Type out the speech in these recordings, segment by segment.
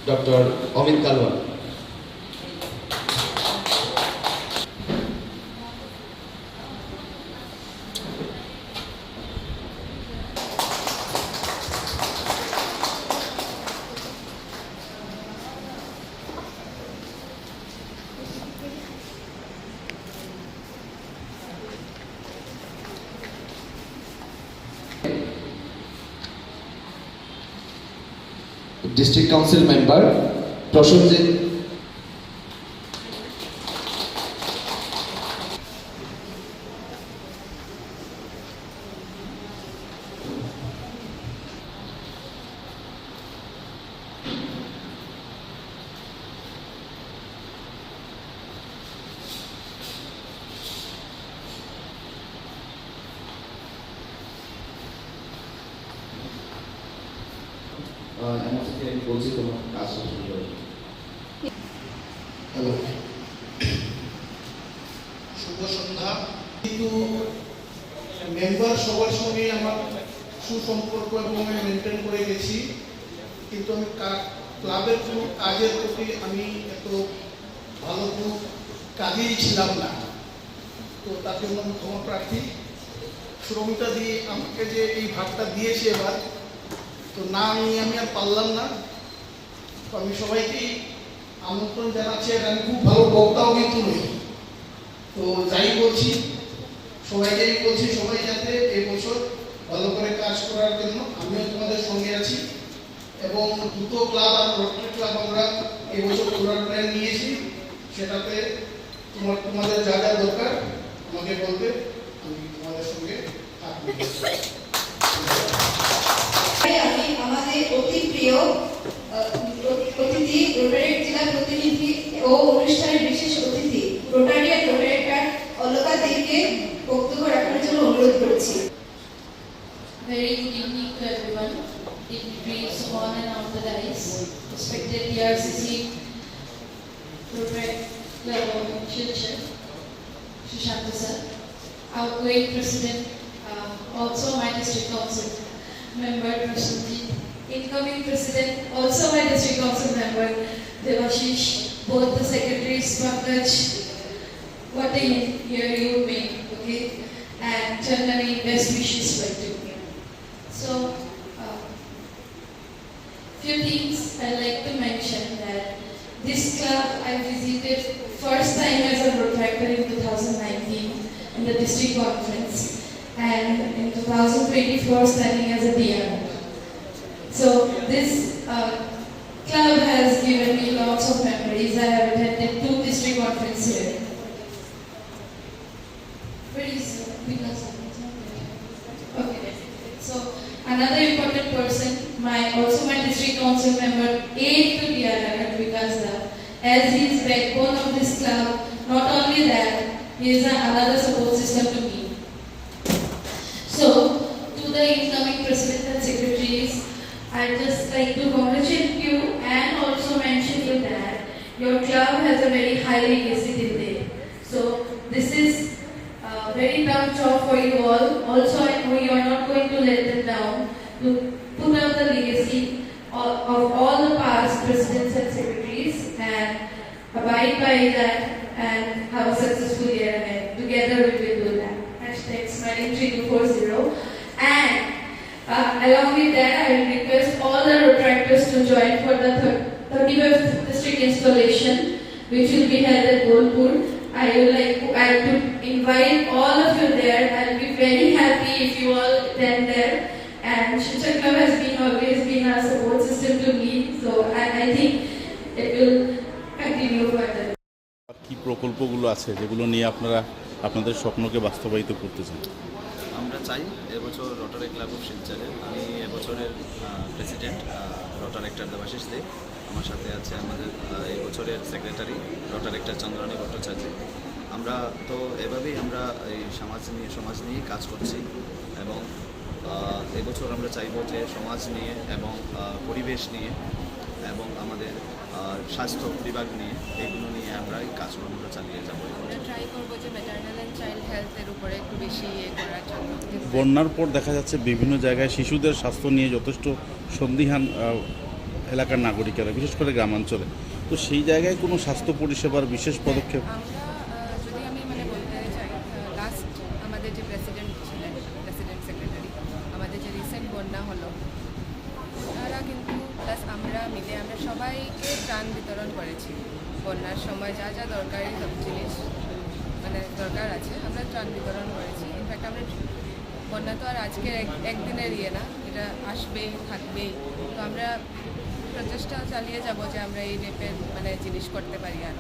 Doctor Amit Kalwar. District council member Prosenjit বলছি তোমার কাজ শুরু করে। হ্যালো, শুভ সন্ধ্যা। কিন্তু মেম্বার সবার সঙ্গে আমার সুসম্পর্ক এবং আমি মেনটেন করে গেছি, কিন্তু আমি ক্লাবের কোনো কাজের প্রতি আমি এত ভালো কোনো কাজেই ছিলাম না। তো তার জন্য আমি ক্ষমা প্রার্থী। শ্রমিতা দিয়ে আমাকে যে এই ভাগটা দিয়েছে এবার, তো না নিয়ে আমি আর পারলাম না। তো আমি সবাইকেই আমন্ত্রণ জানাচ্ছি। আর আমি খুব ভালো বক্তাও কিন্তু নই, তো যাই বলছি সবাইকেই বলছি, সবাই যাতে এই বছর ভালো করে কাজ করার জন্য আমিও তোমাদের সঙ্গে আছি। এবং দুটো ক্লাব আর রোটারি ক্লাব আমরা এবছর খোলার প্ল্যান নিয়েছি, সেটাতে তোমাদের যা যা দরকার আমাকে বলবে, আমি তোমাদের সঙ্গে থাকবো। আমি আমাদের অতি প্রিয় অতিথি রোটারি জেলা প্রতিনিধি ও অনুষ্ঠানের বিশেষ অতিথি রোটারিয়ান রোটারিয়ান অলকা দেকে বক্তব্য রাখার জন্য অনুরোধ করছি। Very good evening to everyone. Dignitaries on and off the dais, respected DRCC Rotary Club of Shilchar, Shishanta sir, outgoing president, also my district council member Prashanjit, incoming president, also my district council member Devashish, both the secretaries Pankaj, what a year you made, okay, and Chandani, best wishes for you. So, few things I like to mention that this club I visited first time as a protractor in 2019 in the district conference, and in 2024 standing as a DR. So this club has given me lots of memories. I have attended 2 district conferences here. Where is Vikas? Okay. So another important person, also my district council member, aide to DRR Vikas, as he is backbone of this club. Not only that, he is another support system to me. So, to the incoming president and secretaries, I'd just like to congratulate you and also mention you that your club has a very high legacy till date. So, this is a very tough job for you all. Also, I know you are not going to let them down to put up the legacy of all the past presidents and secretaries and abide by that and have a successful year ahead. Together we will do that. #Smiling3240. And along with that, I will request all the Rotaractors to join for the 35th district installation, which will be held at Bolpur. I would to invite all of you there. I'll be very happy if you all attend there. And Shilchar Club has always been a support system to me, so I think it will continue further. কি প্রকল্পগুলো আছে যেগুলো নিয়ে আপনারা আপনাদের স্বপ্নকে বাস্তবায়িত করতে চান? আমরা চাই এবছর রোটারি ক্লাব অফ শিলচরে, আমি এবছরের প্রেসিডেন্ট রোটারেক্টর দেবাশিস দে, আমার সাথে আছে আমাদের এই বছরের সেক্রেটারি রোটারেক্টর চন্দ্রানী ভট্টাচার্য। আমরা তো এভাবেই আমরা এই সমাজ নিয়ে কাজ করছি এবং এবছর আমরা চাইব যে সমাজ নিয়ে এবং পরিবেশ নিয়ে এবং আমাদের স্বাস্থ্য বিভাগ নিয়ে এগুলো নিয়ে আমরা এই কাজকর্মটা চালিয়ে যাব। আমরা ট্রাই করবো যে ম্যাটারনাল অ্যান্ড চাইল্ড হেলথের উপরে একটু বেশি করার জন্য। বন্যার পর দেখা যাচ্ছে বিভিন্ন জায়গায় শিশুদের স্বাস্থ্য নিয়ে যথেষ্ট সন্দিহান এলাকার নাগরিকেরা, বিশেষ করে গ্রামাঞ্চলে। তো সেই জায়গায় কোনো স্বাস্থ্য পরিষেবার বিশেষ পদক্ষেপ? আমরা যদি আমি মানে বলতে চাই, লাস্ট আমাদের যে প্রেসিডেন্ট ছিলেন, প্রেসিডেন্ট সেক্রেটারি, আমাদের যে রিসেন্ট বন্যা হলো, ওনারা কিন্তু প্লাস আমরা মিলে আমরা সবাইকে ত্রাণ বিতরণ করেছি। বন্যার সময় যা যা দরকারি সব জিনিস মানে দরকার আছে আমরা ত্রাণ বিতরণ করেছি। ইনফ্যাক্ট আমরা বন্যা তো আর আজকের একদিনের ইয়ে না, এটা আসবেই থাকবেই। তো আমরা প্রচেষ্টা চালিয়ে যাব যে আমরা এই টাইপের মানে জিনিস করতে পারি। আর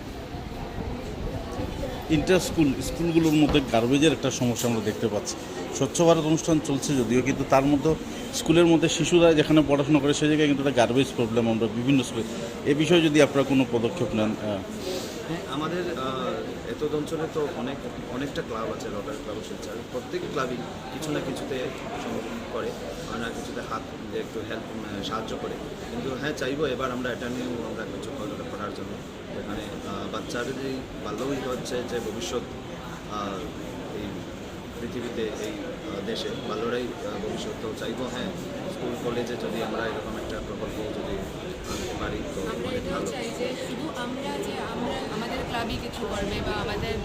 ইন্টার স্কুলগুলোর মধ্যে গার্বেজের একটা সমস্যা আমরা দেখতে পাচ্ছি। স্বচ্ছ ভারত অনুষ্ঠান চলছে যদিও, কিন্তু তার মধ্যে স্কুলের মধ্যে শিশুরা যেখানে পড়াশোনা করে সেই জায়গায় কিন্তু একটা গার্বেজ প্রবলেম আমরা বিভিন্ন স্কুলে। এ বিষয়ে যদি আপনারা কোনো পদক্ষেপ নেন। হ্যাঁ, আমাদের এতদ অঞ্চলে তো অনেকটা ক্লাব আছে, রটারি ক্লাব শিলচর। প্রত্যেক ক্লাবই কিছু না কিছুতে সমর্থন করে, না কিছুতে হাত দিয়ে একটু সাহায্য করে। কিন্তু হ্যাঁ, চাইবো এবার আমরা এটা নিয়েও আমরা কিছু করার জন্য, যেখানে বাচ্চাদের এই বাল্যবিবাহ হচ্ছে যে ভবিষ্যৎ এই পৃথিবীতে, এই দেশে বাল্যরাই ভবিষ্যৎ। তো চাইবো হ্যাঁ, স্কুল কলেজে যদি আমরা এরকম একটা প্রকল্প যদি আনতে পারি তো আমরা অনেক এটাও ভালো। চাই যে শুধু আমরা আমাদের ক্লাবই কিছু করবে বা আমাদের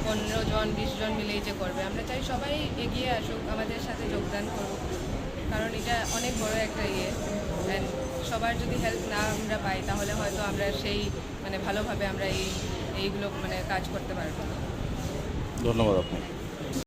15 জন 20 জন মিলেই যে করবে, আমরা চাই সবাই এগিয়ে আসুক, আমাদের সাথে যোগদান করুক। কারণ এটা অনেক বড় একটা ইয়ে, অ্যান্ড সবার যদি হেল্প না আমরা পাই তাহলে হয়তো আমরা সেই মানে ভালোভাবে আমরা এইগুলো মানে কাজ করতে পারবো না। ধন্যবাদ আপনাকে।